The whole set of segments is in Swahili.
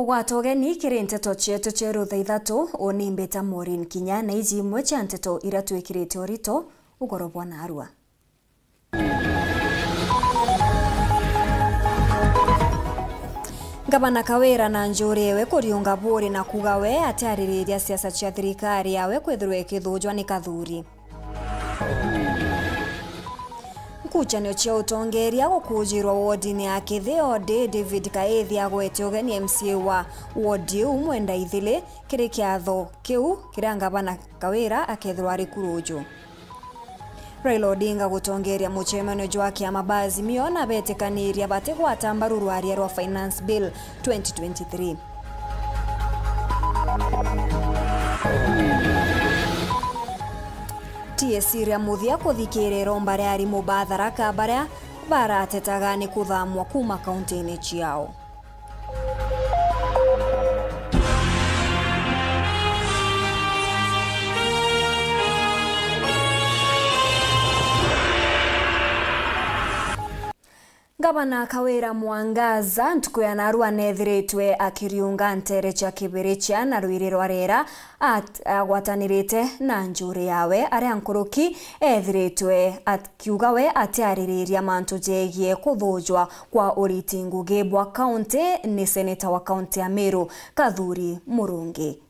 kugwata ugeni kiri nteto cietu ceru thaa ithatu oni mbeta Maureen Kinya na iji imwe cia nteto ira twikirite urito ugorobwa na Arua. Gavana Kawira na Njuri ewe kuriunga buri na kuga we atiaririria siasa cia thirikari yawe kwithirwe kithujwa ni Kathuri. Kuchanio cia utongeria gukujirwa wodini ya Kithiode David Kaethi agwete ugeni MCA wa wodi umwenda ithile kiri kiatho kiu kiria Gavana Kawira akethirwa ari kuruju. Raila Odinga gutongeria muchemano jwa kiama Azimio na betekaniria bategwata mbaru rwaria rwa Finance Bill 2023. TSC ria muthia kuthikirira mbare ari mubathara kabaria baratetaga ni kuthamwa kuma kaunti-ini ciao. Gavana Kawira Mwangaza ntuku ya Arua nethiritwe akiriunga ntere cia kibiricha na rwiriro arera agwatanirite na Njuri yawe aria nkuruki ethiritwe akiuga we atiaririria mantu jegie kuthujwa kwa uriti ngugi bwa kaunti ni seneta wa kaunti ya Meru Kathuri Murungi.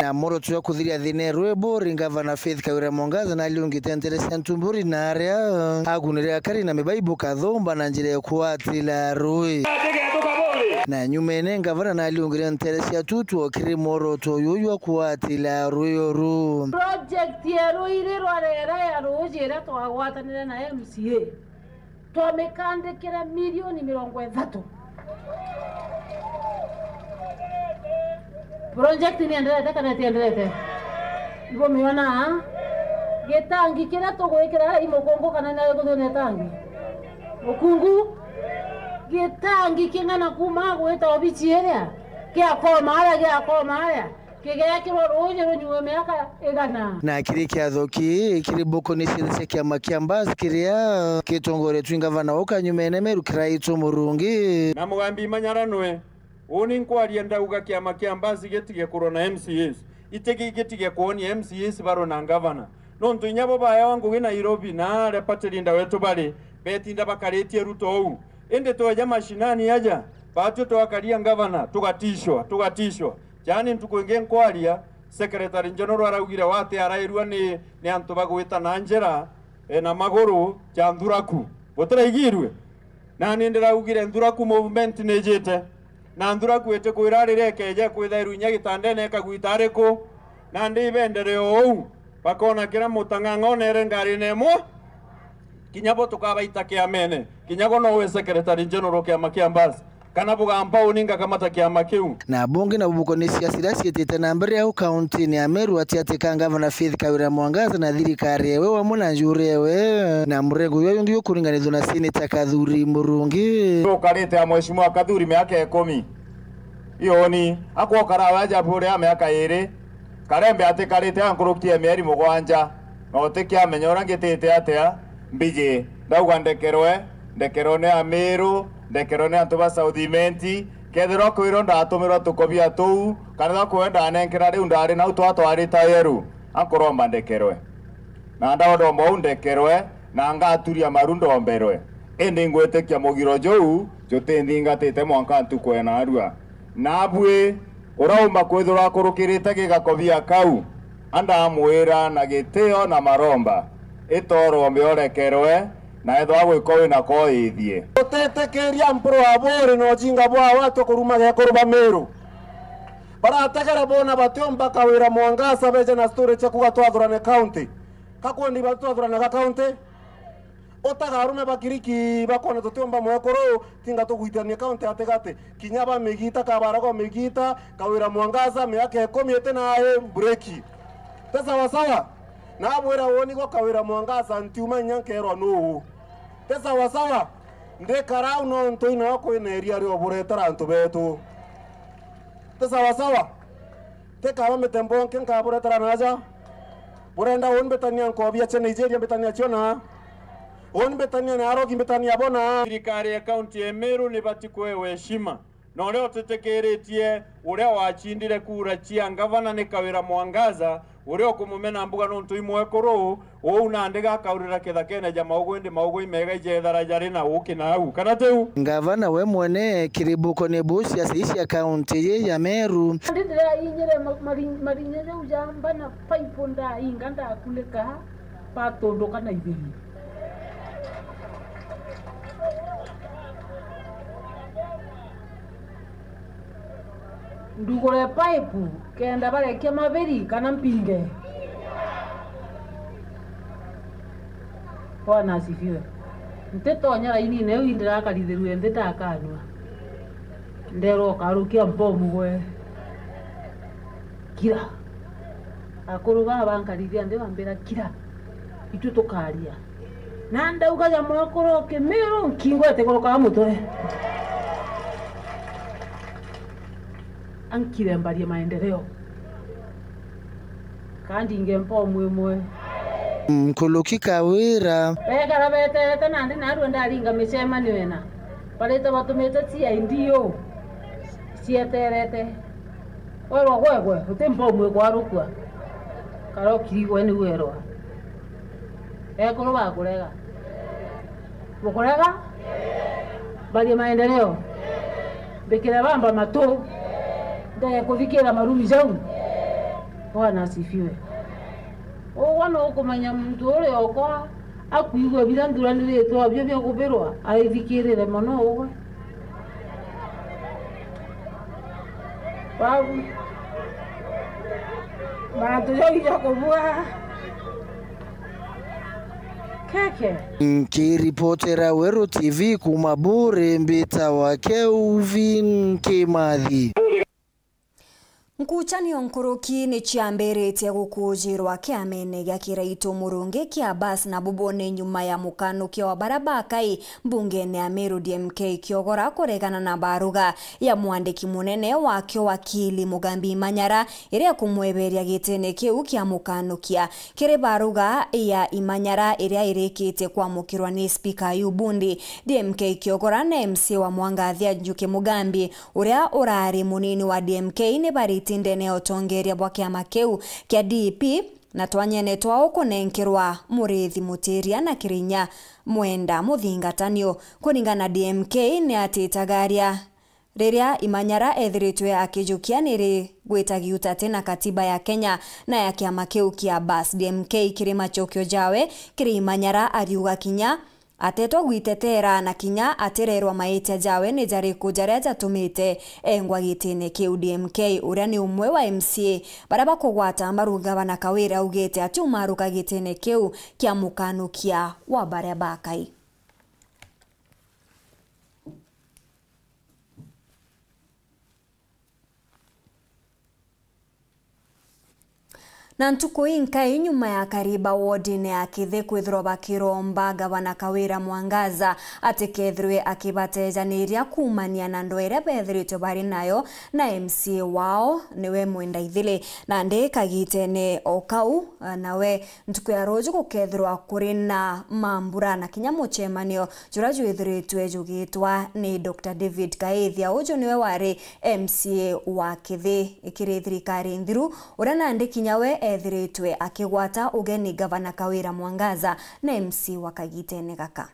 Na moro tuya kuthiria thine rwebo Gavana Faith Kawira Mwangaza na aliungite nteresi ntumburi na aria aguniria kari na mibaibu kathomba na njira ya kuatila rui na nyumene Gavana na aliungiria nteresi ya tutu okiri moro toyoyo kuatila rui ru project yeru iri rwarera ya rujira twagwatanira na MCA twamekandikira milioni 30. Project ni endelete kana tiendelete ibo miona getangi kira tugwikira imokongo kana na guthone tangi okungu getangi kingana kuma gweta obichieria kia koma aya kigea kiroruje runyume miaka igana na kiri kiathoki kiri boko ni sinse kia makiambas kiria kitongore twingavana okanyumene Meru kiraito Murungi na mugambi manyaranwe Oni nkwaria ndauga kiama kia mbasi getige kurona MCAs itegi getige kuoni MCAs baro na Gavana no ntunyabo baya wangu wina Nairobi na repatirinda wetu bali betinda bakaretie Ruto ou ende toja mashinani aja batu twakaria Gavana tugatishwa jani ntukwenge nkwaria Secretary General araugire wate arairwa ni antu bagwita na njera na maguru ja Nduraku botaraigirwe na nindiraugire Nduraku movement nejete na Nduraku ete kwirarire keje kwithairu nya gitandene kagwitareko na ndi bendere ou bakona kira mutang'ang'onere ngari nemo kinyabo tukabaita kiamene kinyago no we Secretary General kia makiambas kana bugamba uninga kamata kiama kiu na bunge na bubuko ni siasa sietete na mbere ya county ni Meru atiateka Gavana Faith Kawira Mwangaza na thirikari yewe wa muna Njuri yewe na mrengo yoyo ndio kuringanizwa na Seneta Kathuri Murungi ukarite ya mheshimiwa Kathuri miaka 10 iyo ni akokara waja bure ya miaka 2 karembe atikarite ankurukitie mieri 7 no tikia menyora ngitete atia mbije ndauga ndekerone Ameru ndekerone antuba Southimenti kethiro kwiro ndatumirwa tukobia tuu kana kwenda nenkera riu ndari na utwatwarita yeru ankoromba ndekerwe na ndaodombo ndekerwe na ngaturia marundo mberwe ende ngwetekia mugiro jou jutendingatete mwanka ntukwena Arua na bwe uraumba kwithura kurukirite gigakobia kau anda amwira na giteo na maromba itoro mbeorekerwe na etho agwiko na koithie utetekeria mpro abore no jinga bwa watu kuruma ya kuruba Meru barategera bona batiomba Kawira Mwangaza beje na story cha kugatwathurane county kakondi batwathurane county otagarume bakiriki bakone tutiomba mwekoro tinga tugwitania county ategate kinyaba migita kabarago migita Kawira Mwangaza miaka 10 ete na breki pesa wasawa na bwera woni go Kawira Mwangaza ntiuma nyankero no pesa wasawa nde karau no ntoina ko ineria rio buretara ntu betu pesa wasawa te kawa metembo ken ka buretara naja burenda won betania ko bia che Nigeria betania chona Oni betania na arogi betania bona. Thirikari ya kaunti ya Meru ni batikwe heshima. Na leo tutekeretie uria wachindire kura cia ngavana ni Kawira Mwangaza uria kumumena mbuga nontu imwe koro unandega kaurira kithakene ja maugwindi maugwi mega jethara jari na uki na au kana teu ngavana we mwene kiribuko ne busi asiisha kaunti ya Meru ndira inyere marinye ujamba na pipe nda inganda kuleka patondo kana ibiri ndugore pipe kenda bareke maberi kana mpinge Bwana asifiwe. Ntetonya ini ne windira karithiru nditakanwa. Ndero karukia mbomu we. Kira. Akuruga bankarithia ndi bambira kira. Itu tukaria. Na ndauga ya mwakoro ke Meru nkingwete koroka mutwe. Ankire mbari maendeleo. Kandi ngempo mwemwe. Mkuluki Kawira Pega bete nandi naru ndaringa misema ni wena. Paleta batumete tia ndio. Sieterete. Wewe utempo mwe kwarukwa. Karo kiriwe ni werwa. Ekoro bakurega. Bukurega? Bali maendeleo. Bekira bamba mato. Ndaya kufikira marumi zangu. Bwana asifiwe. Wana ukumanya mtu ule okwa akuigwa birandura niretwa byo byo kuberwa aithikirire mono ogwe babu bantu yo kubwa keke nkiripotera Weru TV kumabure mbita wa Kelvin Kimathi Nkuchanio nkuruki ni chiamberete gukujirwa kiamene gya kiraito murungi kia bas na bubone nyuma ya mukanukia wa barabakai mbungene ya Meru DMK kiogora kuregana na baruga ya mwandiki munene wakio wakili Mugambi Imanyara iria kumweberia gitene kiu kia mukanukia kire baruga ya Imanyara iria irikite kwa mukirwa ni speaker Yubundi DMK kiogora na MC wa Mwangathia Njuki Mugambi uria urari munini wa DMK ni bariti ndene otongeria bwa kiama kiu kia DP na twanyene twao kunenkerwa Murithi Mutiria na Kirinya mwenda muthingatanio kuringana DMK ni atitagaria riria Imanyara ethiritwe akijukia niri gwitagi utate na katiba ya Kenya na ya kiama kiu kia bas DMK kirima chokyo jawe kiri Imanyara ariuga kinya ateto gwitetera na kinya atererwa maite jawe ni jari kujareja tumite engwa gitine kiu DMK uria ni umwe wa MCA baraba kugwata maruga bana Kawira ugete atumaruka gitine kiu kia mukanukia wa barabakai na ntuko inkai nyuma ya kariba wodine ya kithe kwithirwa bakiromba gavana Kawira Mwangaza atikethirwe akibatejaniria kumania na ndoire bethirito bari nayo na MCA wao niwe mwenda ithile na ndeka gitene okau nawe ntuko ya rojo gukethirwa kuri na mambura na kinya muchemanio jura jwithiritwe jugitwa ni Dr. David Kaethia ujo niwe wari MCA wa kithe ikiri thirikari nthiru uria nandi kinyawe ethiritwe akigwata ugeni gavana Kawira Mwangaza na MC wa kagitene gaka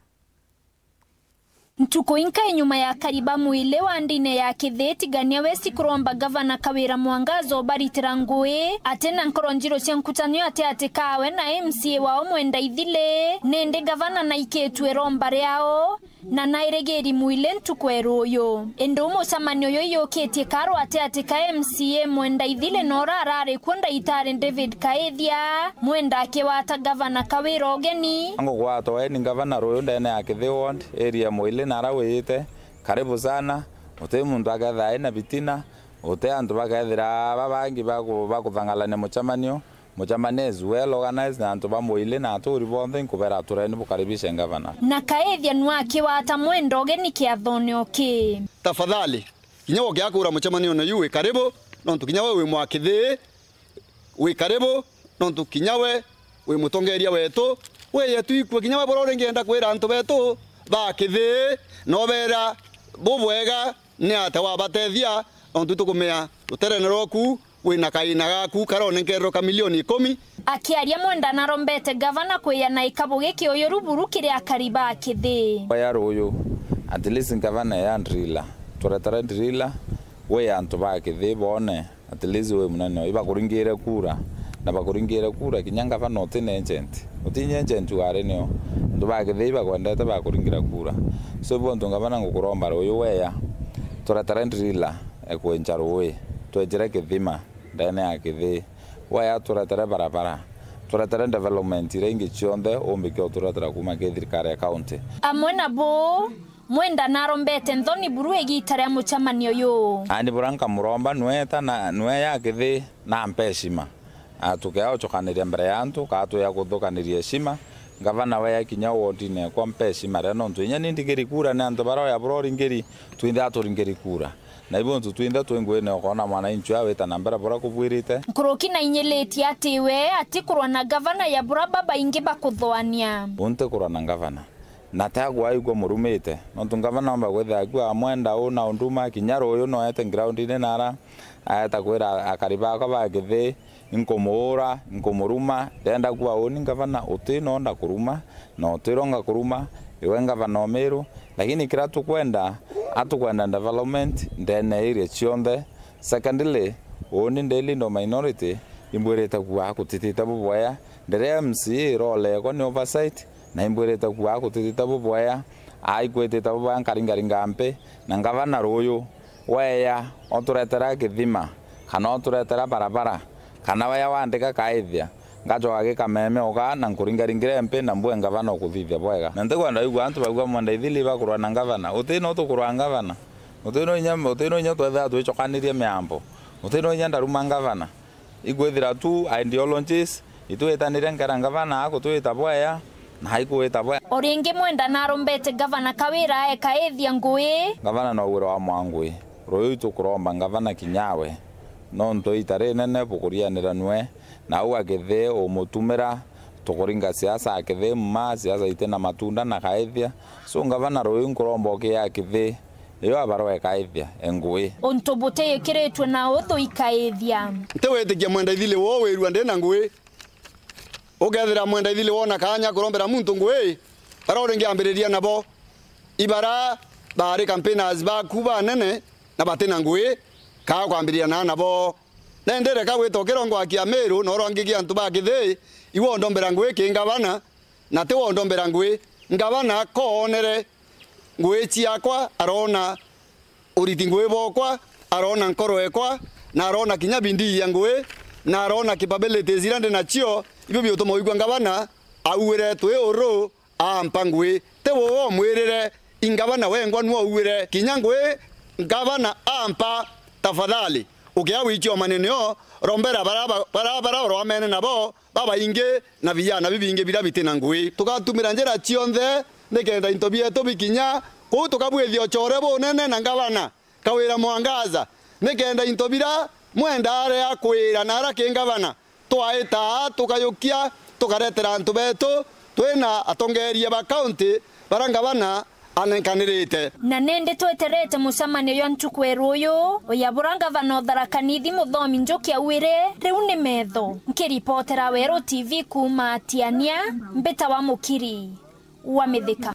Ntuko inka nyuma ya kariba mwile wa ndine ya kitheti gania wesi kuromba gavana Kawira Mwangaza baritira ngui atena nkoronjiro cia nkutanio ate kawe na MCA wao mwenda ithile nende gavana na iketwe romba riao na nairegeri mwile ntuko eroyo endo mucamanio yoyo ketie karo ate ka MCA mwenda ithile nora arare kwenda itare David Kaethia mwenda akiwata gavana Kawira ogeni ango gwato ni gavana royo ndene ya kithi ward area mwile narawite karibu sana ute mundu agathae na bitina ute andu bagathira babangi bakuthangalana muchamanezi well organized na andu bamwile na aturi bonthe nkubera tureni bukaribisha gavana na Kaethia nwake wata mwendo geni kiathone oke tafadhali kinyawo gyakura muchamanio no yuwe karibu nontu kinyawe we mwakithi we karibu nontu kinyawe we mutongeria wetu weye tuikwe kinya waboro ngenda kwira antu betu bakithi no bera bubwega ni ate wabatethia ontu tukumea uterene roku wina kaina gaku karone nkero ka milioni 10 akiaria mwenda narombete gavana kwiyana ikabuge kioyo ruburu kiria kariba akithi ya royo at least gavana ya ndrila turatara ndrila we antu bakithi bone at least we munane iba kuringire kura na bakuringire kura kinyanga va notine agent utinye agent ware nio ndu bakithi iba kwendete bakuringira kura so bonto gavana ngukuromba royo weya turatara ndrila ekwenja rowe twejere kithima ndene ya kithi waya turatara barabara turatara development irengi chionde ombikyo turatara kuma kithirikari ya county amwe nabo mwenda narombete nthoni buru egitare ya muchamanio yo ani buranka muromba nweta na nwe ya kithi na mpeshima atukea chokaniria mbere yantu katu ya kuthukaniria shima gavana waya kinya wodine kwa mpeshima reno ntwinya nindigiri kura na antu baro ya burori ngiri twinde aturingiri kura na ibontu twinde twengwene okona mwana inchu aweta nambera bora kubwirite nkuruki na inyeleti atiwe atikurwa na gavana ya bura baba ingi bakuthwania unte kurwa na gavana na tagwa igwa murumite nontu gavana amba gwetha agwa mwenda una unduma kinyaro uyu no ete ground ine nara ayata kwira akariba kwa bagithi inkomora inkomuruma ndenda kwa oni gavana utino nda kuruma na utironga kuruma iwe gavana omeru lakini kira tukwenda atukwenda development ndene area chionde secondly oni ndeli no minority imbwereta kwa kutitita bubwaya ndere MC role kwa ni oversight na imbwereta kwa kutitita bubwaya aikweteta bubwaya nkaringaringa mpe na gavana royo weya oturetera kithima kana oturetera barabara kana waya wandika kaithia ngacho agika meme oga na nkuringaringire mpe na mbwe gavana okuthithia bwega na ntekwenda igwa antu bagwa mwenda ithili bakurwa na gavana utino tukurwa gavana utino nya twetha twichokanirie miambo utino nya ndaruma gavana igwethira tu ideologies itwetanire ngara gavana akutwita bwaya na haikuwita bwaya oringi mwenda narombete gavana kawira ekaithia ngui gavana no wira wa mwangui royo tukuromba gavana kinyawe no ntoitare nene bukurianira nwe na uga gethe o mutumira tukuringa siasa akethe ma siasa itena matunda na kaithia so gavana royo nkuromba ke akethe iyo abaro ekaithia engui ontobote yekiretwe na utho ikaithia ntewetikia mwenda ithile wo wirwa ndena ngui ugethira mwenda ithile wona kanya kurombera muntu ngui barore ngiambiriria nabo ibara bari campaigners ba kuba nene na batena ngui ka kwambiria na nabo nendere ka gwitokero ngo akia meru no rongigia antu bakithi iwo ndombera ngui kingavana na te wo ndombera ngui ngavana koonere ngui ciakwa arona uriti ngui bokwa arona nkoro ekwa na arona kinya bindi ya ngui na arona capabilities irande na cio ibyo byotomo igwa ngavana auwire twe oro ampa ngui te wo mwirire ingavana wengwa nuo uwire kinya ngui ngavana ampa tafadhali ukia wicho maneneo rombera barabara oromene nabo baba inge na vijana bibinge birabitena ngui tukatumira njera chionthe nikenda intobie tobikinya ku tukabwethio chore bonene na ngavana kawira mwangaza nikenda intobira mwenda are akwira nara kingavana twaita tukayukia tukaretera antu betu twina atongeria ba county barangavana anenkanirite na nende tweterete mucamanio yo ntukweru uyu uyabura gavana Tharaka-Nithi Muthomi Njuki awire riu ni metho nkiripotera Weru TV kuma Atiania mbita wa mukiri wa Mithika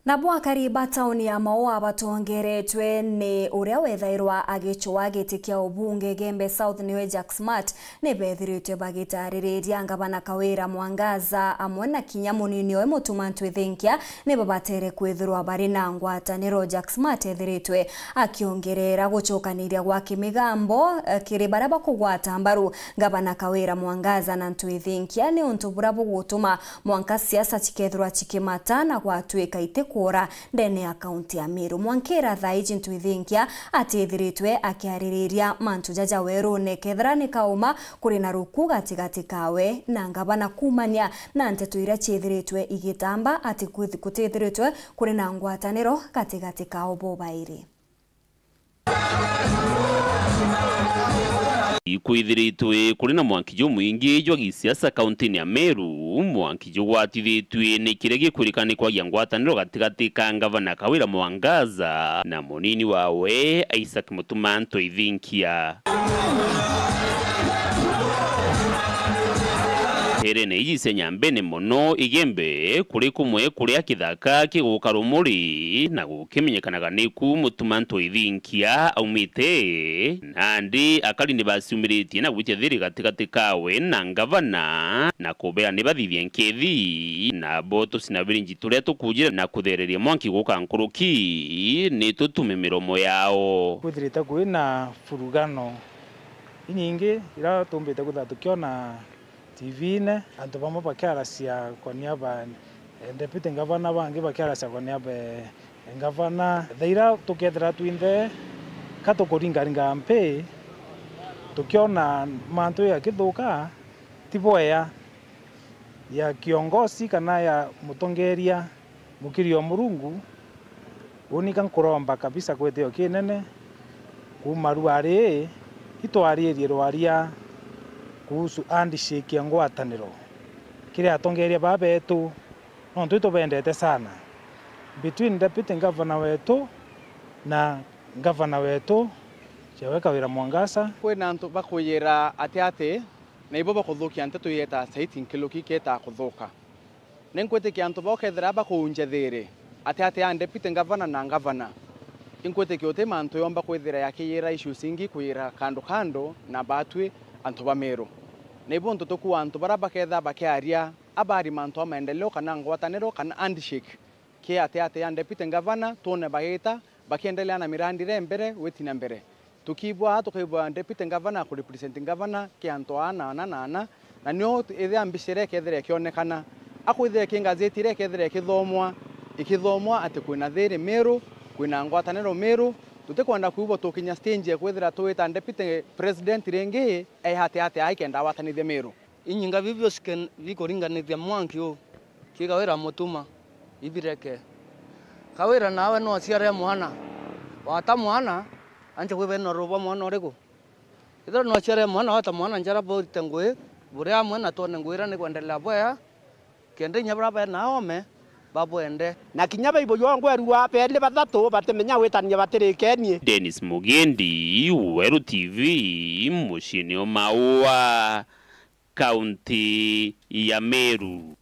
na bwakariba tauni ya Maua batongeretwe ni uria wethairwa agichwa gitikia ubunge Gembe South niwe Jack Smart ni bethiritwe bagitaririria gavana Kawira Mwangaza amwe na kinya munini we mutumantu ithinkia ni babatere kwithirwa bari na ngwataniro Jack Smart ethiritwe akiongerera guchokaniria gwa kimigambo kiri bara bakugwata mbaru gavana Kawira Mwangaza na ntu ithinkia ni untu burabu gutuma mwanka siasa chikethirwa chikimatana gwatwika ite kura ndene ya kaunti ya Meru Mwankera thaiji ntu ithinkia atithiritwe akiaririria mantu jaja Weru nekethra ni kauma kuri na ruku gatigati kawe na gavana kumania na ntetu iria chithiritwe igitamba ati kutithiritwe kuri na ngwataniro gatigati kao bobairi Ikwithiritwe kuri na mwankijo mwingi jwa gisiasa kaunti ya Meru mwankijo gwatithitwe ni kire gikurikani kwa ngwataniro gatigati ka gavana Kawira Mwangaza na munini wawe Isaac Mutumanto Ithinkia. Herene ijisenya mbene mono igembe kuri kumwe kuri akithaka kiguka rumuri na gukimenyekanaga niku Mutumanto Ithinkia aumite nandi akali ni basiumiritie na gwiche thiri gatigati kawe na gavana na kubea ni bathithie nkethi na boto sinabirinji turia tukujire na kuthereria mwanki guka nkuruki ni tutume miromo yao kuthirita kwina furugano inyingi ira tumbite kuthatukiona TV-ne antu bamwe bakiaracia kwa niaba deputy governor bangi bakiaracia kwa niaba governor thaira tukethera twinthe katukuringaringa mpe tukiona mantu ya kithuka tiboya ya kiongozi kana ya mutongeria mukirio Murungu unika nkuromba kabisa kweteo kinene kumaruari itwaririe rwaria kuhusu handshake ya ngwataniro kile atongeria babetu no twitubendete sana between deputy governor wetu na governor wetu Jawe Kawira Mwangaza kwina antu bakuyira ati na ibo bakuthukia nteto yeta site nkiluki keta kuthuka nenkwete ki antu bakethera bakunjethire ati ya deputy governor na governor inkwete ki otema antu yomba kwethira yakiyira issues ingi kuyira kando na batwe antu bamero nebo ntoto ku antu baraba ketha bakiaria abari mantu amaendeleo kana ngwataniro kana handshake ke ati ya deputy governor tone bagita bakiendelea na mirandire mbere wetina mbere tukibwa tukibwa deputy governor ku represent governor ke antu ana na nyo ithe ambicire kethere kionekana akwithe kingazetire kethere ikithomwa ati kwina thiri Meru kwina ngwataniro Meru tutikwenda kuibo tukinya stage kwethira tuwita deputy president ringi hati aikenda watanithia Meru inyinga vivyo sken vikoringanithia mwanki u kigawira mutuma ibireke Kawira nawe no ciare mwana wata mwana anje kwibe no robo mwana oriku ithro no ciare mwana wata mwana njara borite ngwe buria mwana tone ngwira ni kwendelea boya kende nyabra ba naome babwende na kinyaba ibo yongweru wa pele bathatu batemenya wetania batirikenie. Dennis Mugendi, Weru TV, mushini Maua, kaunti ya Meru.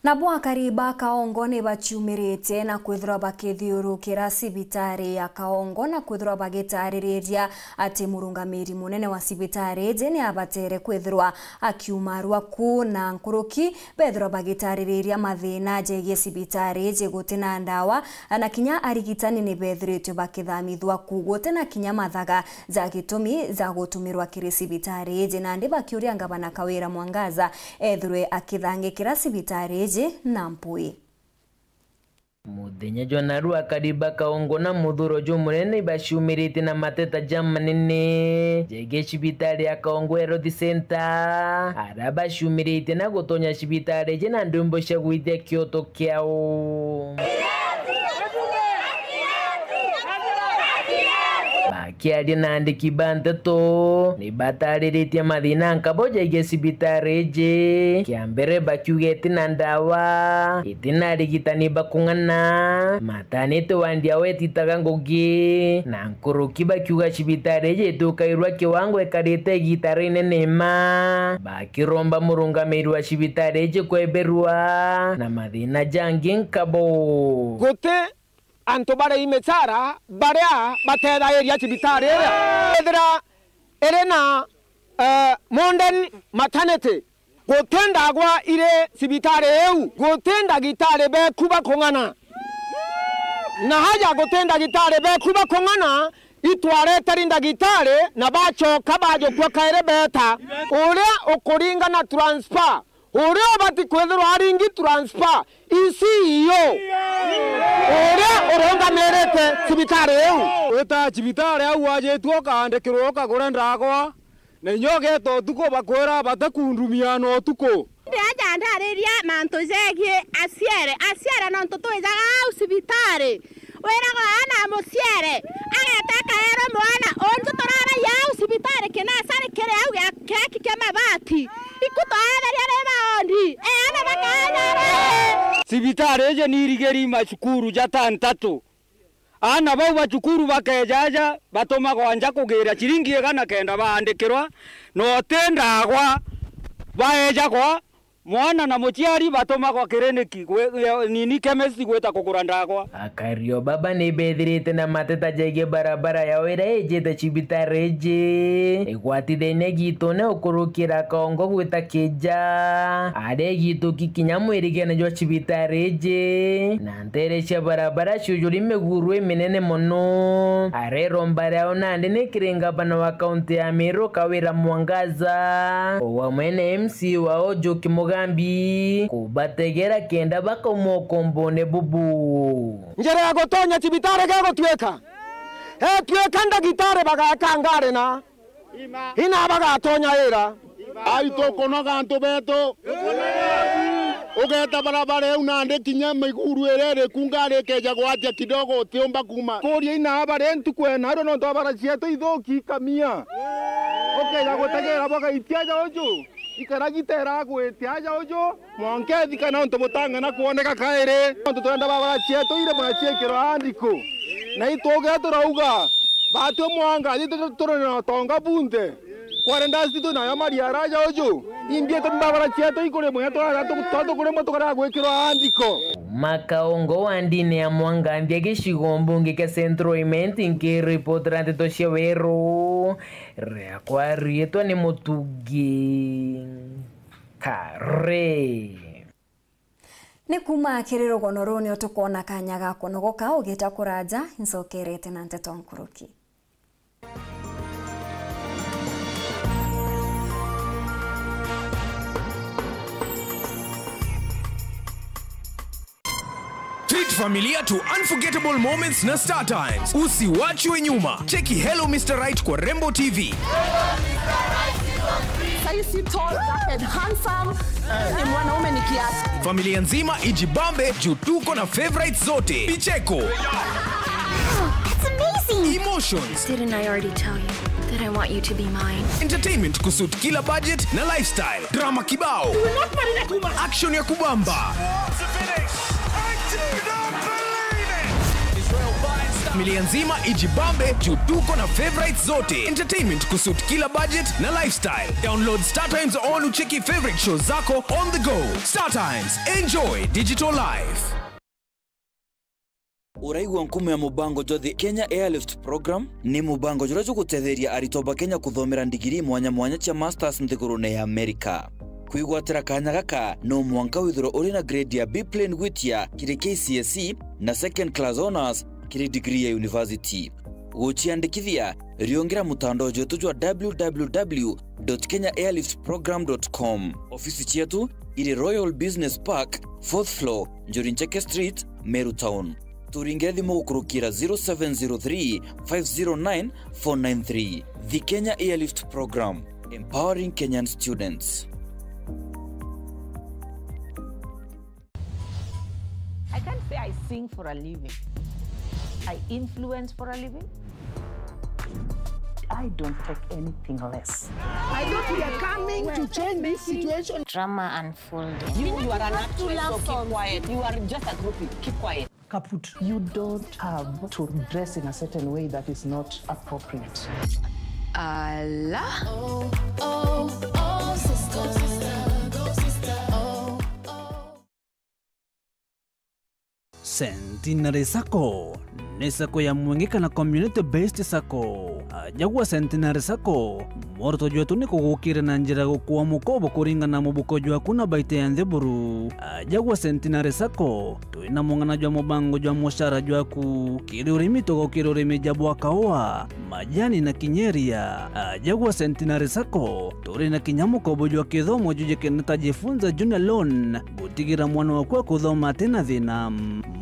Na bwakari ba Kaongo ni bachiumirite na kwithira bakithiurukira cibitari ya Kaongo na kwithira bagitariria ati murungamiri munene wa cibitari je ni abatere kwithirwa akiumarwa ku na nkuruki bethira bagitariria mathina jegie cibitari je gutina ndawa na kinya arigitani ni bethiritwe bakithamithwa ku gutina kinya mathaga za gitumi za gutumirwa kiri cibitari je na ndi bakiuria gavana Kawira Mwangaza ethirwe akithangikira cibitari Nampui. Muthenya jwanarua kariba Kaongo na muthuro jumurene bashumirite na mateta jamanene jege cibitari ya Kaongo Health Center araba shumirite na gutonya cibitari je na ndumbo cia gwithia kioto kiao bakiaria na andiki banteto ni batariritie mathina nkaboja ige cibitari je kiambere bakiuge tina ndawa itina rigitani bakung'ana matanite wandia wetitaga ngugi na nkuruki bakiuga cibitari je tukairwa kiwango ekarite gitari nenema bakiromba murungamiri wa cibitari je kweberwa na mathina jangi nkabo gote anto bare imetsara baria bateda area cibitari ethira erena modern maternity gotenda gwa ire cibitari eu gotenda gitare be kuba kongana na haja gotenda gitare be kuba kongana itware tarinda gitare na bacho kabajo kwa kaire beta ore okoringa na transfer ore obati kwethirwa aringi transfer isi yo ore oronga merete cibitari eu weta cibitari au ajetwo kandikirwo kagure ndagwa na nyogeto tuko bakwera batakundumia no tuko ndaja ndariria manto zegie asiere no ntoto izaga au cibitari wera gana musiere agataka ero mwana onto torara ya usibitare kena sare kere au ya keki kama bati ikutoetheria ni maondi ana bakanyare sibitare je nirigeri machukuru jatantatu ana bau bachukuru bakejaja batoma kwanja kugira chiringi kana kenda baandikirwa no tendagwa baeja kwa mwana na muchiari batoma kwa kireniki nini chemist gweta kugura ndagwa akario baba ni bethirite na mateta jege barabara ya wira ejete Chibitareje igwatithene gitu ne ukurukira kongo gwita kija are gitu kikinya mwirigene jo Chibitareje na ntere cia barabara cujuri megurwe minene mono are rombara onande ne kirenga bana wa kaunti ya Meru Kawira Mwangaza wa mwene MC wao Joki Mugambi kubategera kenda bakomokombone bubu njere agotonya Chibitare gago tweka tweka ndagitare bagakangare na ina bagatonya era aito konoga antu beto ugeta barabara unande kinya miguru erere kungare keja gwatia kidogo tiomba kuma koria ina bare ntukwena ro no ntobara cieto ithoki kamia okeja gutegera boga itiaja ojo ikaragitera gwetiaja ojo mwankethi kana nto butanga na kuoneka kaire nto twenda babara cieto ire mwachekero andiko na itoge turauga batwe mwanga thito turona tonga bunde kwarenda thito na yamaria raja ojo imbie tembabara cieto ikore mwe toto kure moto kara gwekero andiko makaongo wandine ya Mwangambia gishigombo ke centro imenti nke reportrante to shewero reakwari eto ni mutugi kare ni kuma kiriro gonoroni otukona kanya gako nogoka ugita kuraja insokerete na nteto nkuruki Treat familia to unforgettable moments na Star Times. Usiwachwe nyuma. Cheki Hello Mr. Right kwa Rembo TV. Saisi tall, and handsome. Ni mwanaume ni kiasi. Familia nzima ijibambe juu tuko na favorites zote. Picheko. That's amazing. Emotions. Didn't I already tell you that I want you to be mine? Entertainment kusuit kila budget na lifestyle. Drama kibao. Action ya kubamba. Familia nzima ijibambe juu tuko na favorites zote. Entertainment kusuit kila budget na lifestyle. Download Star Times on ucheki favorite shows zako on the go. Star Times, enjoy digital life. Uraigwa nkume ya mubango jothi Kenya Airlift Program ni mubango jurajo gutetheria aritoba Kenya kuthomera ndigiri mwanya cia masters nthigurune ya Amerika. Kuigwatira kanya gaka no mwanka withiro uri na grade ya B plane gwitia kiri KCSE na second class honors kiri degree ya university. Uchiandikithia riongera mutandao jetu jwa www.kenyaairliftprogram.com. Ofisi chetu iri Royal Business Park 4th floor Njorincheke Street, Meru Town. Turingire thimu gukurukira 0703 509 493. The Kenya Airlift Program, empowering Kenyan students. I can't say I sing for a living. I influence for a living. I don't take anything less. I thought we are coming to change this situation. Drama unfolding. You are an actress, so keep quiet. You are just a groupie. Keep quiet. Kaput. You don't have to dress in a certain way that is not appropriate. Allah. Oh, oh, oh, sister. Go, sister. Oh, oh. Centenary Sacco ni sako ya mwengeka na community based sako. Jagwa Centenary Sacco morto jwetu ni kugukire na njira gukuwa mukobo kuringa na mubuko jwa kuna baite ya ntheburu. Jagwa Centenary Sacco tuina mungana jwa mubango jwa moshara jwa ku kiri urimi togo kiri urimi jabwa kaoa majani na kinyeria. Jagwa Centenary Sacco turi na kinyamukobo jwa kithomo juje keneta jifunza junior loan gutigira mwana wakwa kuthoma tena thina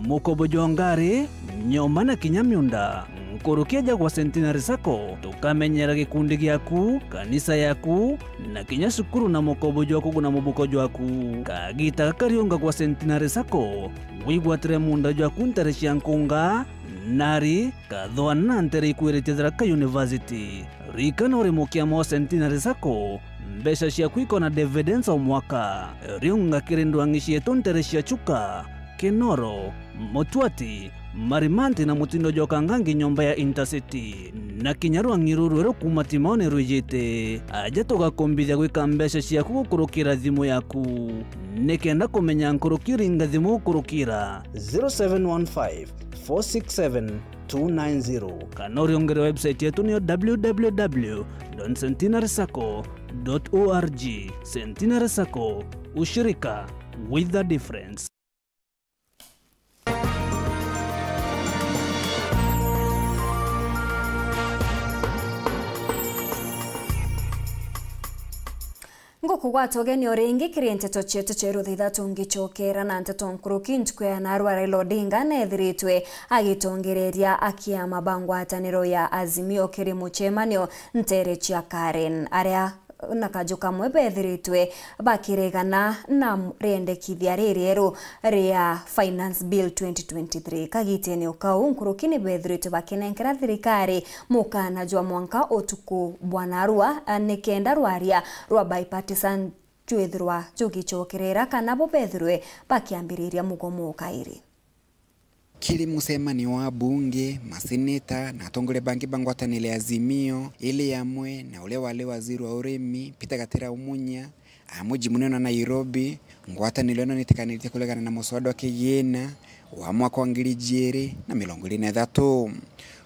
mukobo jwa ngari nyoma na kinyamyunda. Nkurukia Jagwa Centenary Sacco tukamenyera gikundi gyaku kanisa yaku na kinya sukuru na mukobo jwaku na mubuko jwaku kagita karionga kwa Centenary Sacco wigwatire munda jwaku ntarecia nkunga nari kathoana ntere ikwirite Tharaka University. rikana urimukia mo centenary sako mbesha cia kwiko na dividends o mwaka riunga kirindwangishie tontere cia chuka Kinoro, Motwati, Marimanti na mutindo joka ngangi nyomba ya Intercity na kinyaru angiruru kuma timone rujite aja toga kombithia gwika mbesha cia kukurukira thimu yaku nekenda kumenya nkurukiringa thimu ukurukira 0715 467 290 kana uriongere website yetu ni www.centenarysacco.org. Centenary Sacco, ushirika with the difference. Ngokugwata ogeni oringi kirinteto chetu cheru thitha tungichokera na nteto nkuruki ntukwe na Raila Odinga nethiritwe agitongereria akia mabangwataniro ya Azimio kiri muchemanio ntere chia Karen aria nakajuka mwe bethiritwe bakiregana na riendekithia ririero ria Finance Bill 2023 kagitene ukau nkurukini bethiritwe bakinenkera thirikari mukana jwa mwanka otuku bwanarua nikenda rwaria rwa bipartisan twithirwa jugichokerera kana bo bethirwe bakiambiriria mugomo kairi kili musemani wa bunge, maseneta na atongole bangi bangwatanile Azimio ile yamwe na ule wale waziri wa uremi Peter Gatera Umunya amuji muneno na Nairobi ngwatanile no nitikanite kulegana na muswada wake yena wa mwaka wa 2023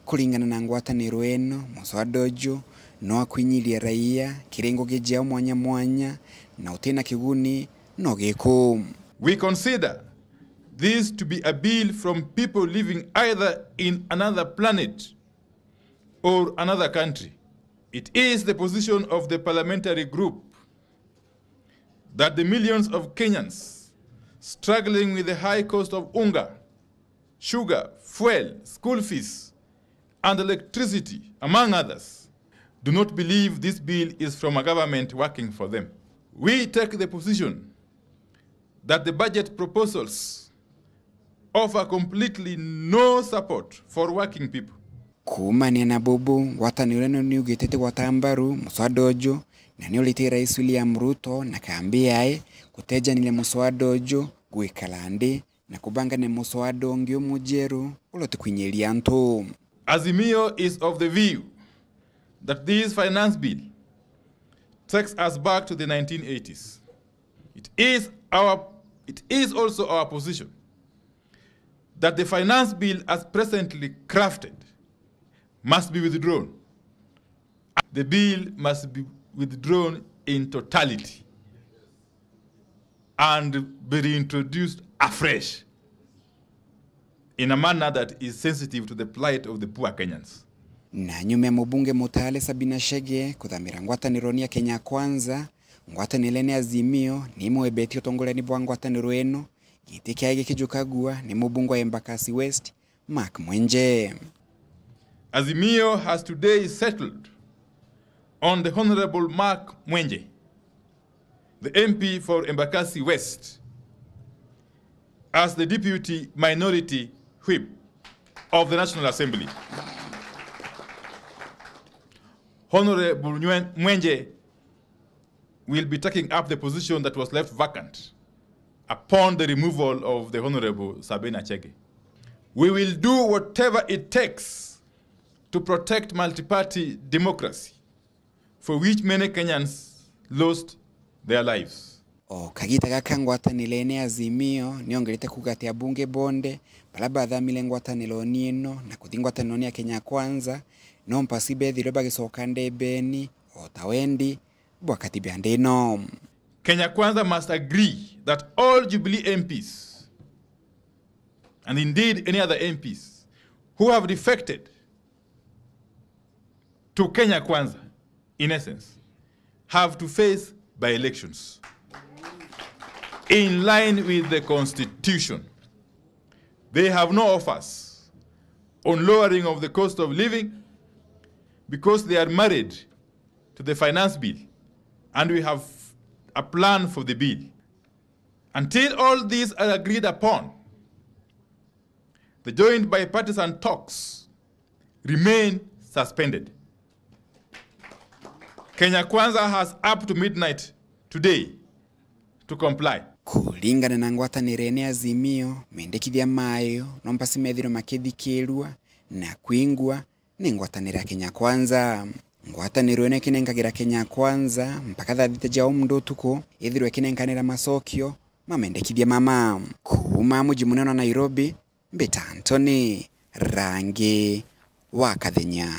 kulingana na ngwataniro eno muswada ojo no akwinyilia raia kirengo gejao mwanya mwanya na utena kiguni no geko. We consider this to be a bill from people living either in another planet or another country. It is the position of the parliamentary group that the millions of Kenyans struggling with the high cost of unga, sugar, fuel, school fees, and electricity, among others, do not believe this bill is from a government working for them. We take the position that the budget proposals offer completely no support for working people. Kumania na bubu ngwataniro eno ni ugetete gwatambaru muswada ojo na ni ulite Rais William Ruto na kaambia kuteja nile muswada ojo gwikalande na kubanga ne muswada ongio mujeru ulote kwinyelia nto. Azimio is of the view that this finance bill takes us back to the 1980s. It is also our position that the finance bill as presently crafted must be withdrawn. The bill must be withdrawn in totality and be reintroduced afresh in a manner that is sensitive to the plight of the poor Kenyans. Na nyume mbunge Mutale Sabina Chege kuthamira ngwataniro ya Kenya Kwanza ngwataniro ya Azimio ni mwebeti otongoleni bwa ngwataniro eno gitike age kijukagua ni mbunge wa Embakasi West Mark Mwenje. Azimio has today settled on the Honorable Mark Mwenje, the MP for Embakasi West, as the Deputy Minority Whip of the National Assembly. Honorable Mwenje will be taking up the position that was left vacant upon the removal of the Honorable Sabina Chege. We will do whatever it takes to protect multi-party democracy, for which many Kenyans lost their lives. Kagita gaka ngwatanile ene Azimio niongelete kugatia bunge bonde palaba dhamile ngwatanilo nino na kuthingwatanilo ya Kenya Kwanza no mpasibe dhiro bagisokande beni otawendi bwakatibia ndeno. Kenya Kwanza must agree that all Jubilee MPs, and indeed any other MPs, who have defected to Kenya Kwanza, in essence, have to face by-elections in line with the Constitution. They have no offers on lowering of the cost of living because they are married to the finance bill, and we have a plan for the bill. Until all these are agreed upon, the joint bipartisan talks remain suspended. Kenya Kwanza has up to midnight today to comply. Kulingana na ngwatanĩro ene Azimio, mendekithia mayo no mpasi methiro makithikirwa na kwingwa ni ngwatanĩro ya Kenya Kwanza. Ngwatanĩro ene kinengagira Kenya Kwanza mpaka thathite jao mndu tuko ithirwe kinenganira masokio mamendekithia mama kuma muji munene wa Nairobi. Mbita Anthony Rangi wa Kathenya.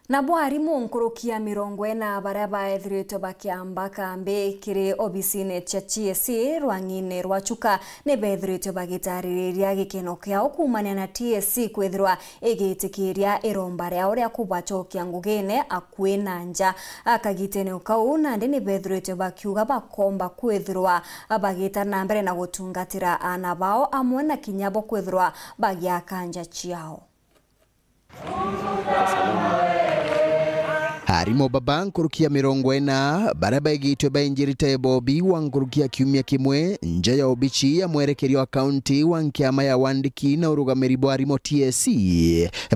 Na bwarimu nkurukia 40 baria baethirite bakiamba kambi kiri obisine cha TSC rwangine rwachuka ne bethirite bagitariria gikeno kiao kumania na TSC kwethirwa igitikiria iromba ria uria kubachokia ngugene akwina nja akagitene ukau na ndi ne bethirite bakiuga bakomba kwethirwa bagita na mbere na gutungatira ana bao amwe na kinyabo kwethirwa bagiakanja chiao. Arimo baba nkurukia 40 baraba igitwe bainjirite Bobi wa nkurukia kiumia kimwe nja ya obichi ya mwerekerio wa county wa nkiama ya wandiki na urugamiri bwa Arimo TSC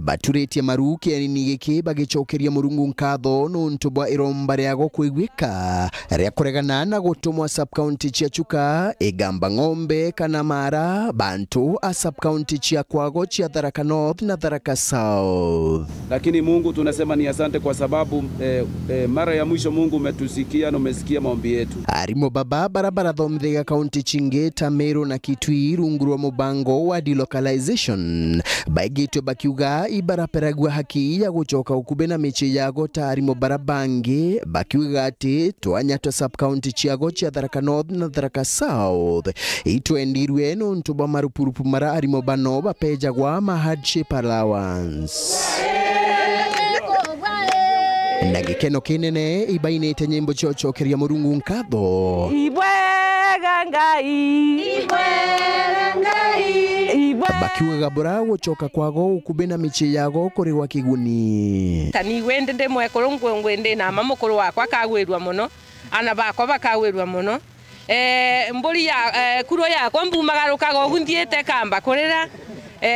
baturĩtie maru kĩani gĩkĩ bagicokeria Murungu nkatho nuntu bwa iromba rĩago kwĩgwĩka rĩa kũregana na gũtũmwa sub county cia Chuka, Igamba Ng'ombe kana Mara bantu a sub county cia Kwago cia Tharaka North na Tharaka South. Lakini Mungu tunasema ni asante kwa sababu mara ya mwisho Mungu umetusikia na umesikia maombi yetu. Arimo baba barabara thomithega county chinge ta Meru na Kitui rungurwa mubango wa delocalization baigitwe bakiuga ibaraperagwa haki ya gucoka ukube na michi yago ta arimo barabange bakiuga ati twanyatwa sub county ciago cia Tharaka North na Tharaka South itwendirwe nuntu bwa marupurupu mara arimo bano bapejagwa ma hardship allowance. Na gikeno kinene ibainite nyimbo chochokeria Murungu nkatho. Ibwega ngai bakiuga bora gucoka kwago ukubena michi yago kuri wa kiguni. Tani wende ndemwe kurungwe ngwende na mamukuru wakwa kagwirwa muno ana bakwa bakagwirwa muno mburi ya kuro yakwa mbumagarukaga guthiete kamba kurira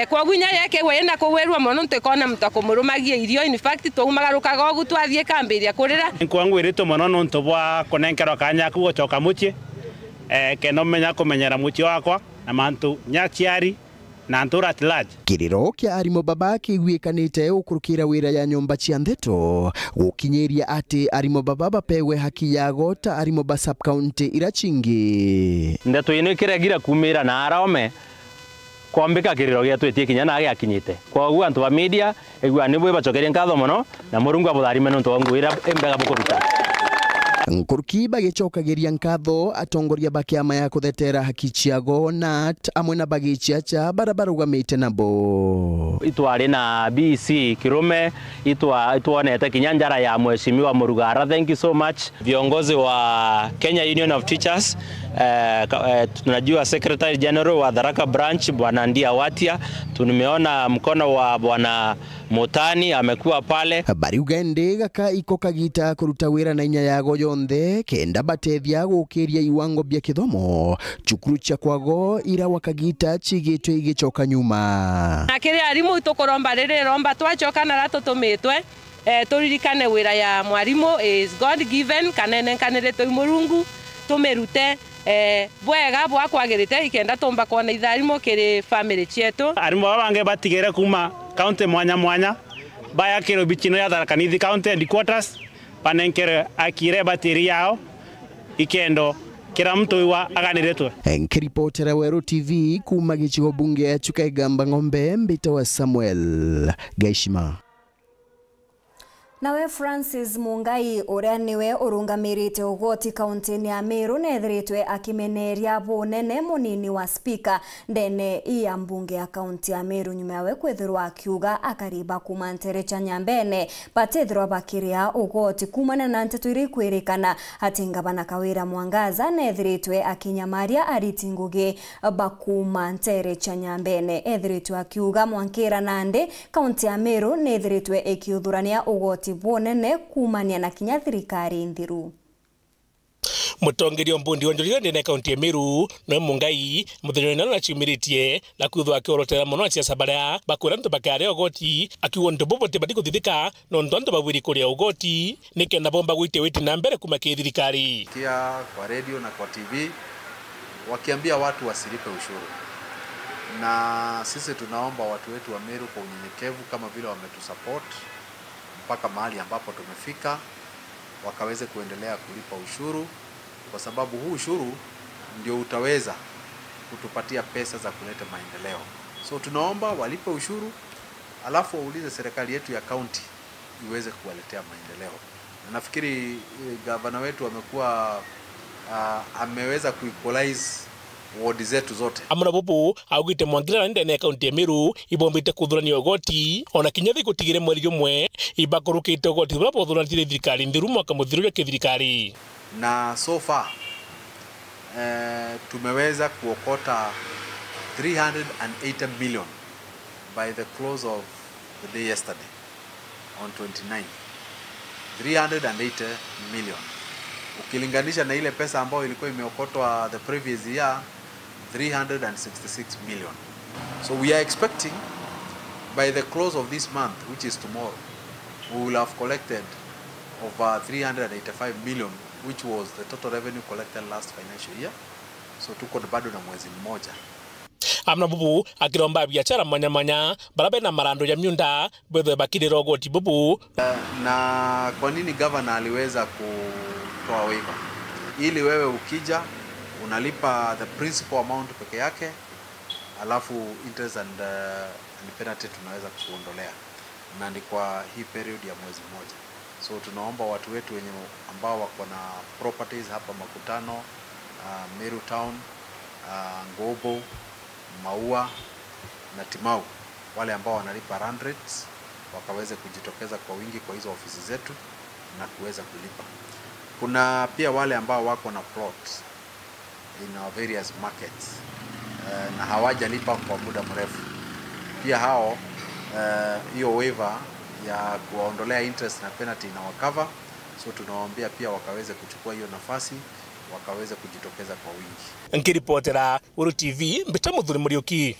kwa gunya yake wena kuwerwa mono ntekona mutako murumagia irio in fact twumagarukaga gutwathie kambiria kurira kwangwirito mono nuntu bwa kunenkero kanya kugocoka muchi keno menya kumenyera muchi wakwa na mantu nyachiari na ntura at large. Kiriro kia Arimo baba kigwikanite ukurukira wira ya nyumba cia Ndeto gukinyeria ati Arimo baba bapewe haki yago ta Arimo ba sub county irachingi. Ndeto ino ikiregira kumira na arome kwambika kiriro gia twetie kinya na giakinyite kwa ugu antu ba media egwa nibwe bacokeria nkatho muno na Murungu abutharime nuntu wangwira embega bukuruta. Nkuruki bagicokagiria nkatho atongoria bakiama ya kuthetera haki ciago na amwe na bagichiacha barabarugamite nabo. Itwari na BC Kirume itwanete kinyanjara ya mheshimiwa Murugara. Thank you so much. Viongozi wa Kenya Union of Teachers, tunajua Secretary General wa Tharaka Branch Bwana Ndia Watia, tumeona mkono wa Bwana Mutani amekuwa pale. Bari ugende gaka ikokagita kuruta wira na inya yago yonthe kenda batethia gukiria iwango bya kithomo cukuru cia Kwago ira wakagita chigitwe igicoka nyuma. Akiri arimu tukoromba riri romba twacoka na ratutumitwe turirikane wira ya mwarimu is God given kanene kanere to Murungu tumerute bwega bwa kwagirite ikenda tumba kona itharimo kiri family cietu. Arimu babange batigere kuma county mwanya mwanya baya kiro bichino ya Tharaka Nithi county headquarters panenkere akire batiri yao ikendo kila mtu iwa aganiretwe. Nkiripotera Weru TV kuma gichigo bunge ya Chuka, Igamba Ng'ombe, Mbita wa Samuel Gaishima. Nawe Francis Mungai uria niwe urungamirite ugoti kaunti ya Meru nethiritwe akimeneria bunene munini wa speaker ndene iya mbunge ya kaunti ya Meru nyuma yawe kwethirwa akiuga akariba kuma Nterecha Nyambene batethirwa bakiria ugoti kumana na nteto iri kwirikana ati Ngavana Kawira Mwangaza nethiritwe akinyamaria ariti ngugi bakuma Nterecha Nyambene. Ethiritwe akiuga Mwankira Nandi kaunti ya Meru nethiritwe ikiuthurania ugoti bonene kumania na kinya thirikari nthiru. Mutongerio mbundi onjorire ndene kaunti ya Meru no Mungai muthenya nano na chimiritie na kuthwa akiorotera muno cia sabara bakwira nto bakare ogoti akiwo nto bobote batiko thithika no ntonto bawiri kuria ogoti nikenda bomba gwite witi na mbere kumake thirikari kia kwa radio na kwa TV wakiambia watu wasilipe ushuru, na sisi tunaomba watu wetu wa Meru kwa unyenyekevu kama vile wametusupport mpaka mahali ambapo tumefika wakaweze kuendelea kulipa ushuru, kwa sababu huu ushuru ndio utaweza kutupatia pesa za kuleta maendeleo. So tunaomba walipe ushuru alafu waulize serikali yetu ya county iweze kuwaletea maendeleo. Na nafikiri gavana wetu amekuwa ameweza kuequalize ward zetu zote. Amuna bubu augite mwangira ndene kaunti ya Meru ibombite kuthurania ogoti ona kinyathi gutigire mweri umwe ibakorukite ogoti bura bothurania thirikari ndiru mwaka muthiru ke thirikari. Na so far tumeweza kuokota 380 million by the close of the day yesterday on 29. 380 million. Ukilinganisha na ile pesa ambayo ilikuwa imeokotwa the previous year 366 million. So we are expecting by the close of this month, which is tomorrow, we will have collected over 385 million, which was the total revenue collected last financial year. So tuko bado na mwezi mmoja. Amna bubu akiromba biashara manya barabe na marando ya myunda bwethe bakirira ogoti bubu. Na kwa nini governor aliweza kutoa waiver? Ili wewe ukija unalipa the principal amount peke yake, alafu interest and penalty tunaweza kuondolea, na ni kwa hii period ya mwezi mmoja. So tunaomba watu wetu wenye ambao wako na properties hapa Makutano, Meru Town, Ngobo, Maua na Timau, wale ambao wanalipa run rates wakaweze kujitokeza kwa wingi kwa hizo ofisi zetu na kuweza kulipa. Kuna pia wale ambao wako na plots in our various markets na hawajalipa kwa muda mrefu. Pia hao hiyo waiver ya kuondolea interest na penalty na wakava, so tunawaambia pia wakaweze kuchukua hiyo nafasi wakaweze kujitokeza kwa wingi. Nkiripotera Uru TV Mbita Muthuri Muriuki.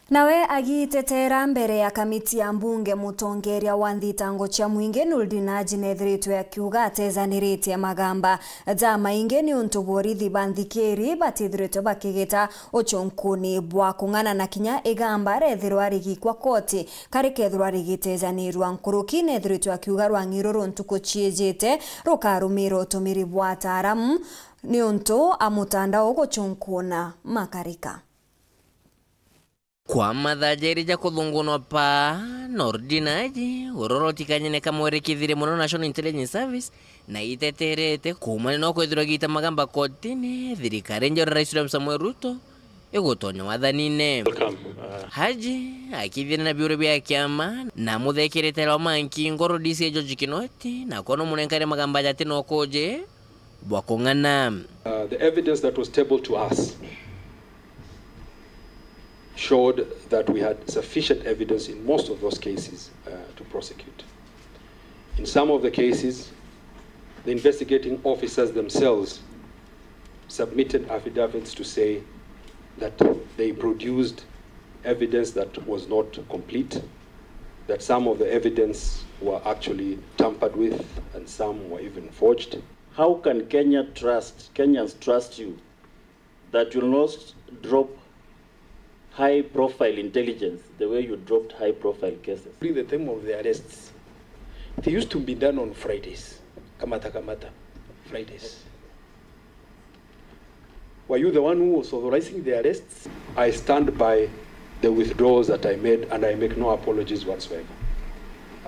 Nawe agitetera mbere ya kamiti ya mbunge mutongeria wa thitango cia mwingi Nuldinaji nethiritwe akiuga atezaniritie magamba ja maingi ni untu borithi banthikiri batithiritwe bakigita uchonkuni bwa kung'ana na kinya igamba rethirwa arigikwa koti kari kethirwa arigitezanirwa nkuruki nethiritwe akiuga rwang'iro runtuku chiejete rukarumira utumiri bwa ataramu ni untu amutandao guchonkuna makarika. Kwa mathajerija kuthungunwa pa Nordinaji urorotikanyene kamwerekithire muno National Intelligence Service na iteterete kumane no kwithirwa gita magamba kotini thirikari njoro Rais William Samoei Ruto igutonya wathanine. Haji akithire na biuro bya kiama na muthekirite lo manki ngoro DC George Kinoti na kono munenkare magamba jati no koje bwa kung'ana. The evidence that was tabled to us showed that we had sufficient evidence in most of those cases to prosecute. In some of the cases, the investigating officers themselves submitted affidavits to say that they produced evidence that was not complete, that some of the evidence were actually tampered with and some were even forged. How can Kenyans trust you that you'll not drop high-profile intelligence the way you dropped high-profile cases? During the time of the arrests, they used to be done on Fridays. Kamata, Fridays. Were you the one who was authorizing the arrests? I stand by the withdrawals that I made, and I make no apologies whatsoever.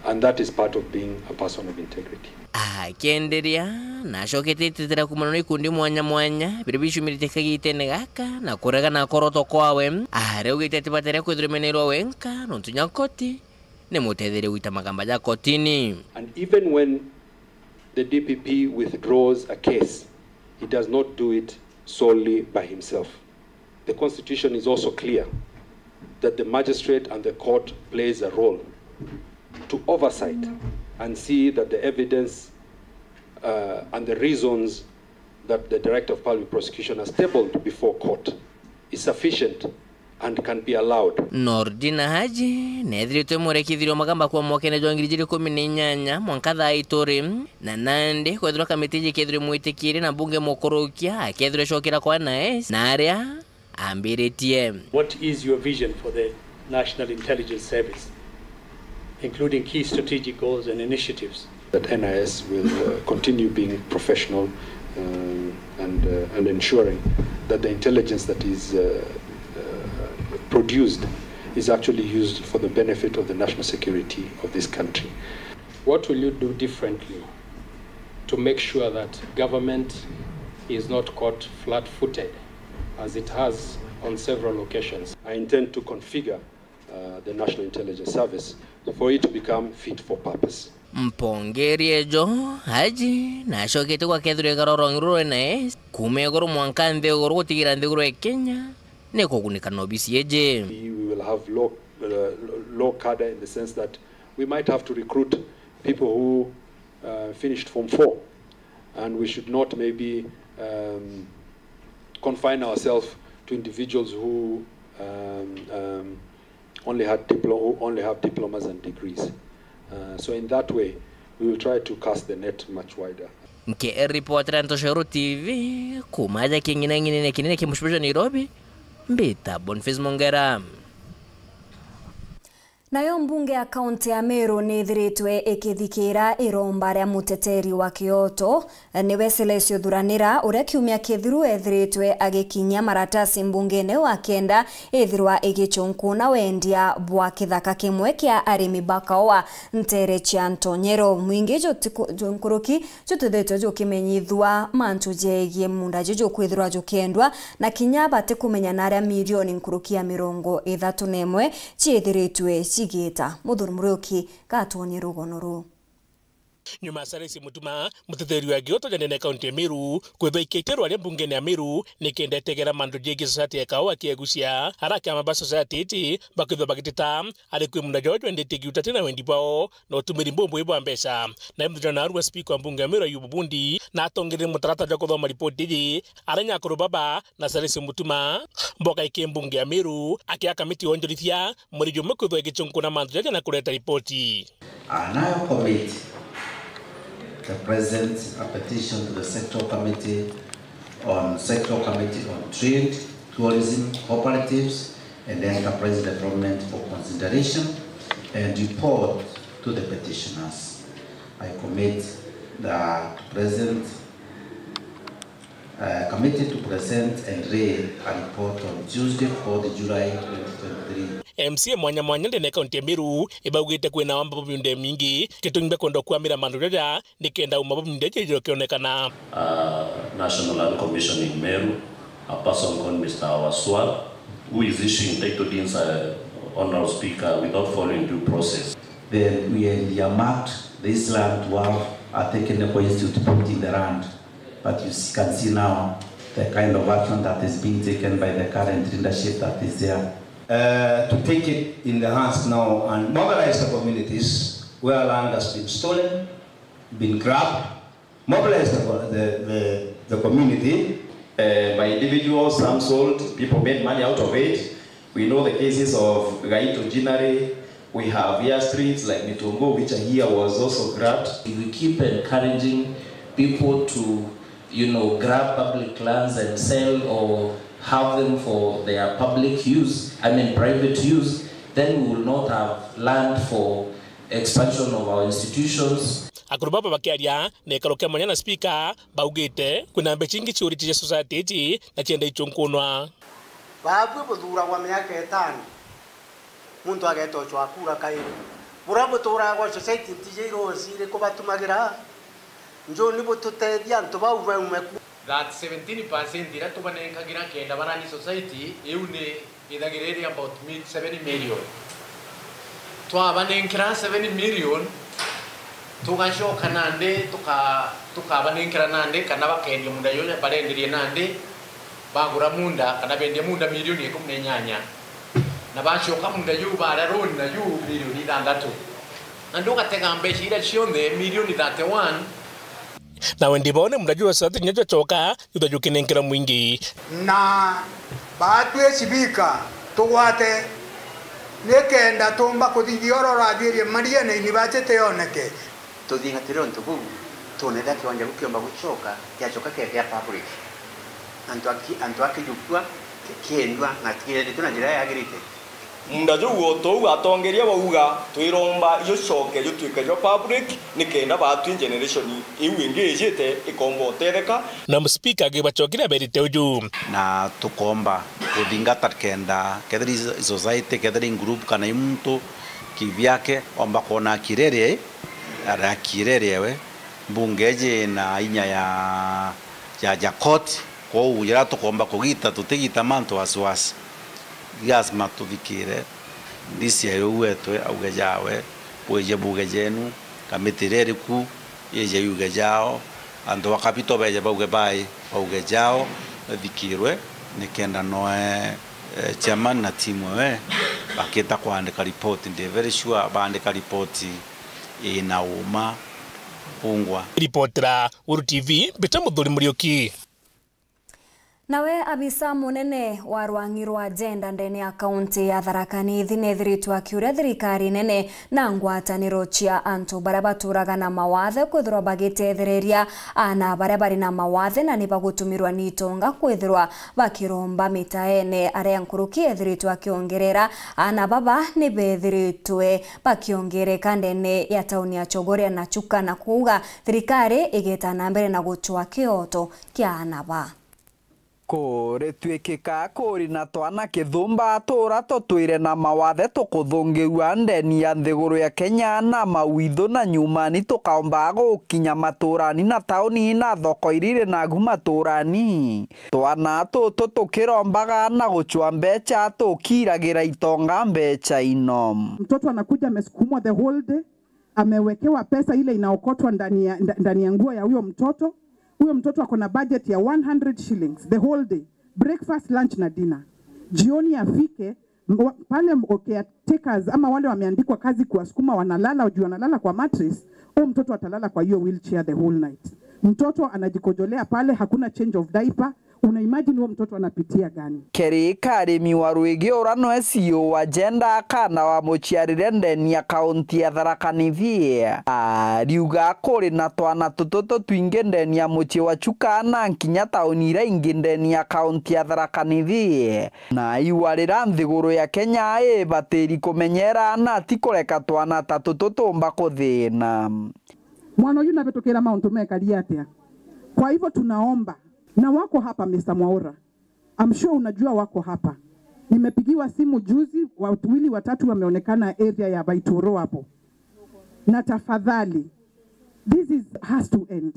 And that is part of being a person of integrity. Akienderia na shoketete kumana ikundi mwanya biribishumirite kagitene gaka na kurega na koroto kwawe are ugitete batera kwithremenero wenka nontunya koti ne mutedhere wita magamba ja kotini. And even when the DPP withdraws a case, he does not do it solely by himself. The Constitution is also clear that the magistrate and the court plays a role to oversight and see that the evidence and the reasons that the Director of Public Prosecution has tabled before court is sufficient and can be allowed. Nordina Haji nedhirite murekithirio magamba kwa mwaka wa 2018 mwanka thaa ituri na nandi kwethira kamitiji kethire mwitikire na bunge mukorokia akethire shokera kwa NIS na aria ambiritie. What is your vision for the National Intelligence Service, including key strategic goals and initiatives? That NIS will continue being professional and ensuring that the intelligence that is produced is actually used for the benefit of the national security of this country. What will you do differently to make sure that government is not caught flat-footed, as it has on several occasions? I intend to configure the National Intelligence Service for it to become fit for purpose. Mpongerie jo Haji na shokete kwa kethire garorongiro NIS kumegoro mwanka ndegoro gutigira ndegoro Kenya neko kunikana obisi eje. We will have low cadre in the sense that we might have to recruit people who finished Form 4, and we should not maybe confine ourselves to individuals who only have diplomas and degrees. So in that way, we will try to cast the net much wider. Nke reporter Antoshero TV kumaja kinginengine kinene kimushibisha Nairobi mbita Boniface Mongera. Nayo mbunge ya kaunti ya Meru nithiritwe ikithikira iromba ria muteteri wa Kyoto niwe Celesio Thuranira uria kiumia kithiru ethiritwe agikinyia maratasi mbungene wa kenda ithirwa igichunkuna wendia bwa kithaka kimwe kia arimi bakawa ntere cha Ntonyero mwingi jonkuruki jututhetwe jukimenyithwa mantu jegie munda jejo kwithirwa jukendwa na kinya bate kumenya naria milioni nkuruki ya 31 chiithiritwe Gita Mudhuru Murioki katoni rugonoro. Nyuma Saresi Mutuma muteteri wa Kyoto janene kaunti ya Meru kwethwa iketero aria mbungene ya Meru nikendetegera mandu jegi society ya kawa kiegucia haraka maba society iti bakithwa bagitita ari kwi munda George ndete giuta tena wendi bao no tumiri mbombo ibo ambesa na mthana wa speaker wa mbunge ya Meru Ayubu Bundi na atongere mutarata ja kuthoma report iji arenya kuru baba na Saresi Mutuma mboka ike mbunge ya Meru akia kamiti onjorithia muri jume kwethwa igichunkuna mandu jaja na kureta ripoti anayo committee. The President a petition to the Sectoral Committee on Trade, Tourism, Cooperatives, and Enterprise Development for consideration and report to the petitioners. I commit the President committee to present and read a report on Tuesday, 4th July 2023. MCA mwanya mwanya ndene kaunti ya Meru ibawite kwina wamba binde mingi kitungbe kondo kwamira manduja nikenda umaba binde jeje kionekana. National Land Commission in Meru, a person called Mr. Awaswal, who is issuing title deeds Honorable Speaker without following due process. Then we earmarked this land to have a technical institute put in the land, but you can see now the kind of action that is being taken by the current leadership that is there. To take it in the hands now and mobilize the communities where land has been stolen, been grabbed, mobilize the community. By individuals, some sold, people made money out of it. We know the cases of Gaito Jinare. We have here streets like Mitongo, which here was also grabbed. We keep encouraging people to, grab public lands and sell or have them for their public use, private use, then we will not have land for expansion of our institutions. Akurubaba bakiaria nekalokia mwanya na speaker baugite kuna mbechingi churi cha society iti na chenda ichunkunwa. Babu buthura wa miaka 5 muntu agetochwa akura kairu burabu tura wa society tijiro sire ko batumagira njo ni bututethia ntu bauwe umeku that 17% ira tubanenka gira kenda banani society eune idagireri about 7 million twabanenkira 7 million tugashoka nande tukabanenkira nande kana bakendi munda yonya barendirie nande bagura munda kana bende munda milioni 18 na bashoka munda yu bararoni na yu milioni 6 nanduka tega mbeshi ira shionde milioni 31. na wendibone mnajua sasa nyacho choka yutajukinengera mwingi na batwe sibika tuwate nekenda tomba kuthiorora thirie maria na inibachete yoneke tuthingatire ntugu tunenda kiwanja gukiomba gucoka kiacoka kya public antu akijukua kiendwa ngatikire tuna njira yagirite ndajugo to atongeria bauga twiromba iyo coke yutwika yo public nikenda batu generation iu ingejete ikombotereka na mspika gibachokira berite uju na tukomba kuthingata kenda kethiri society kethiri group kana mtu kivyake omba kona kirere ara kirere we mbungeje na inya ya court kwa ujira tukomba kugita tutigita manto wasiwasi gasma tuvikire ndisi ayo wetwe auge jawe poje buge jenu kamitireri ku yeje yuge jao ando wakapito beje buge bai auge jao vikirwe nikenda noe chairman na timu we baketa kuandika report ndi very sure baandika report inauma pungwa reportera Uru TV bitamuthuri Murioki. Nawe abisa munene wa rwangi rwa agenda ndene ya kaunti ya Tharaka Nithi nethiritwe akiuria thirikari nene na ngwataniro cia antu baria baturaga na mawathe kwithirwa bagitethereria ana baria bari na mawathe na nibagutumirwa ni itonga kwithirwa bakiromba mitaene aria nkuruki ethiritwe akiongerera ana baba nibethiritwe bakiongereka ndene ya tauni ya Chogoria na Chuka na kuuga thirikari igeta mbere na guchwa kioto kia anaba kore twikika kuri na twana kithumba tura tutwire na mawathe tukuthungiwa ndeni ya nthiguru ya Kenya na mawitho na nyumani tukaomba gukinya maturani na tauni na thoko irire na gumaturani twana tutu tukirombaga na guchwa mbecha tukiragira itonga mbecha ino. Mtoto anakuja amesukumwa the whole day, amewekewa pesa ile inaokotwa ndani ya nguo ya huyo mtoto. Huyo mtoto ako na budget ya 100 shillings the whole day, breakfast, lunch na dinner. Jioni afike pale takers ama wale wameandikwa kazi kuwasukuma wanalala, ujue wanalala kwa mattress, huyo mtoto atalala kwa hiyo wheelchair the whole night. Mtoto anajikojolea pale, hakuna change of diaper. Una imagine huyo mtoto anapitia gani? Kerikari miwaruigi urano esio wa agenda kana wa muchiarire ndeni ya kaunti ya Tharaka Nithi riuga kuri na twana tutoto twinge ndeni ya muchi wa Chuka na nkinya tauni ira ingi ndeni ya kaunti ya Tharaka Nithi na iwarira nthiguru ya Kenya batiri kumenyera na tikureka twana tutoto mba kuthina. Mwana uyu navetokera mauntu mekaria atia. Kwa hivyo tunaomba na wako hapa Mr. Mwaura, I'm sure unajua wako hapa. Nimepigiwa simu juzi, wawili watatu wameonekana area ya Baitoro hapo. Na tafadhali, this has to end.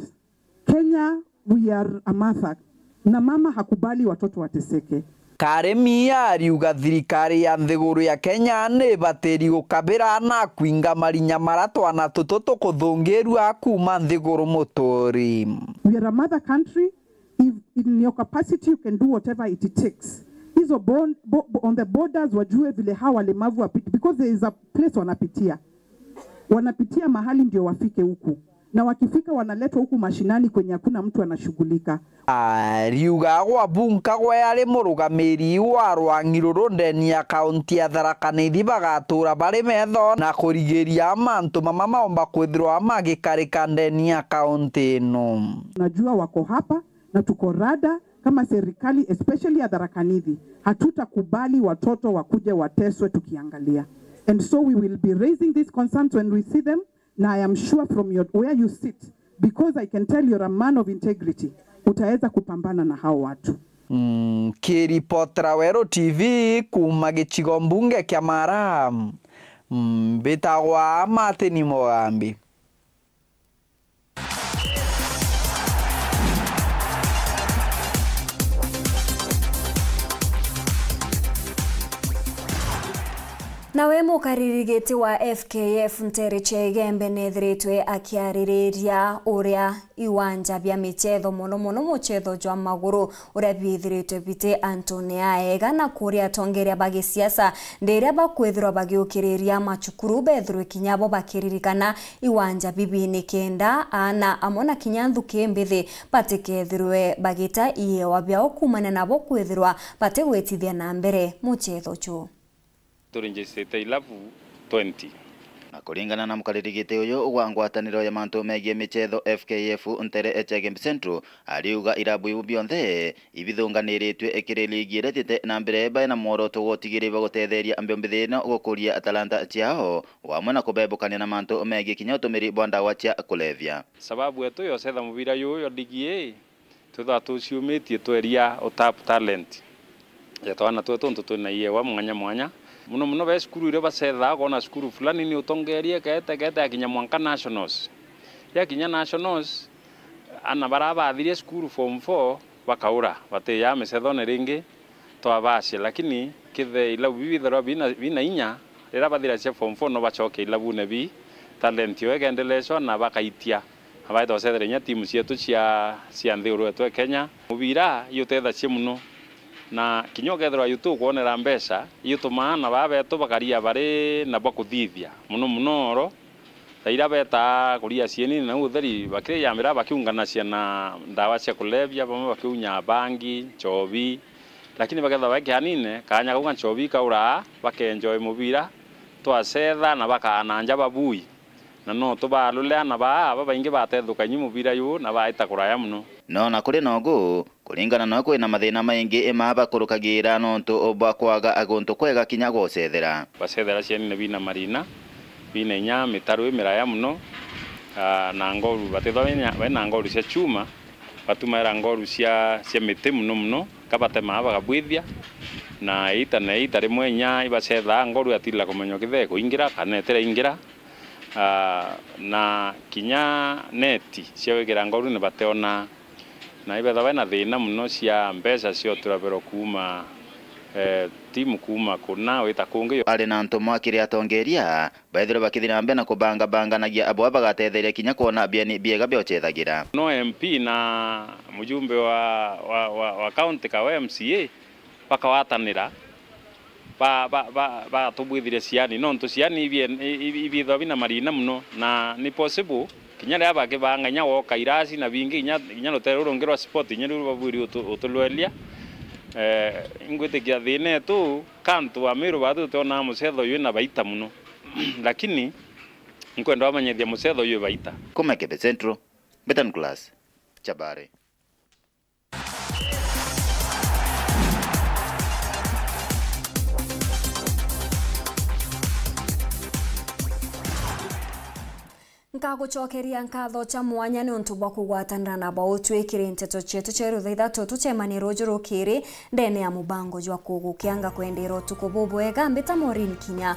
Kenya, we are a mother. Na mama hakubali watoto wateseke. Karemia riuga thirikari ya nthiguru ya Kenya ni batiri gukabira na kuinga marinya maratwa na tutoto kuthungirwa kuma nthiguru muturi. We are a mother country. If in your capacity you can do whatever it takes. Hizo on the borders wajue vile hawa walemavu wapiti, because there is a place wanapitia mahali ndio wafike huku, na wakifika wanaletwa huku mashinani kwenye hakuna mtu anashughulika. Riuga gwa bunka gwa yari murugamiri wa rwangi ruru ndeni ya kaunti ya Tharaka Nithi bagatura bari metho na kurigiria mantu mama maomba kwithirwa magikarika ndeni ya kaunti ino. Najua wako hapa na tuko rada kama serikali, especially ya Tharaka Nithi, hatutakubali watoto wakuje wateswe tukiangalia. And so we will be raising these concerns when we see them. Now I am sure from where you sit, because I can tell you're a man of integrity, utaweza kupambana na hao watu. Kiripotera Uru TV kuma gicigo mbunge kia Mara, bitagwa Martin Mugambi. Nawe mukaririgiti wa FKF Ntere Chegembe nethiritwe akiaririria uria iwanja bya michetho muno muchetho jwa maguru uria bithiritwe bite Antony Aega na kuria tongeria bagi siasa nderia bakwithirwa bagiukiriria machukuru bethirwe kinyabo bakiririkana iwanja bibini kenda ana amona kinyanthu kimbithi batikethirwe bagita iyewa byao kumana nabo kwithirwa bategwetithia na mbere muchetho chu turinjicite 20 na kuringana na mukaririgite uyu wa ngwataniro ya mantu megie michetho FKF Ntere Chegembe Central ariuga irabu ibu bionthe ibithunganiritwe ikireligi retete na mbere bae na moroto gotigiriba gutetheria ambiombithino gukuria talanta ciao wamwe na kubebukania na mantu megie kinyotumiri bwanda wacha kulevya sababu etu yo setha mubira yo digie tutha tuciumitie tweria utap talent yatwana twetu na iyewa mwanya muno be skuru ire basetha gona skuru fulani ni utongerie kete akinya mwanka nationals ya kinya nationals ana baraba athirie skuru form 4 bakaura bate ya mesethone ringi twabashe lakini kithe ila bibithero bina inya rira bathira cia form 4 no bachoke ila bune bi talent yo egendelesho na bakaitia abaito sethere nya timu cietu cia nthuru etu Kenya mubira yutetha cie muno na kinyogethera yutu kuonera mbeca yutuma babetu bakaria bari na bakuthithia muno oro taira beta kuria cieni na utheri bakiyambira bakiungana ciana ndawa cia kulevya bamwe bakiunya bangi chobi lakini bagetha baki hanine kanya kuga chobi kaura bakenjoy mubira twasetha na bakananja babui na no tubalulea na baingi batethuka nyi mubira yu na baita kuraya muno no na kuri nogu kuringana na kwina mathina maingi imaba kurukagira nontu oba kwaga agonto kwega kinya gocethera basethera ciani bina marina bina nya mitaru miraya muno na ngoru batethanya bena ngoru cia chuma batumira ngoru cia miti muno kabate maba gabwithia na ita rimwe nya ibacetha ngoru atila kumenyo kithe kuingira kana etere ingira na kinya neti cia wigira ngoru ne bateona na ibetha bana thina muno cia mbeca cio turabero kuma timu kuma kuna wita kungi ari na ntomo akiri atongeria baithiro bakithira mbe na kubanga abo bagatetheria kinya kuona biega byotethagira no MP na mujumbe wa county ka MCA bakawatanira ba tubwithire ciani no ntu ciani ibitho bina marina muno na ni possible kinyare abake banga nya woka irasi na bingi nya rotero rongero sport nya rubaburi utulwelia ingwete kia thine tu kantu amiru batu tona musetho yu na baita muno lakini nkwenda amanyethia musetho yu baita Chegembe Central Betan Class Chabare Nkaguchokeria nkatho cha mwanya ni untu bwa kugwatanira na bautwikire nteto chetu cheru thaitha tutuchemani rujuru kiri ndene ya mubango jwa kugukianga kwendera utuku bubwega mbita Maureen Kinya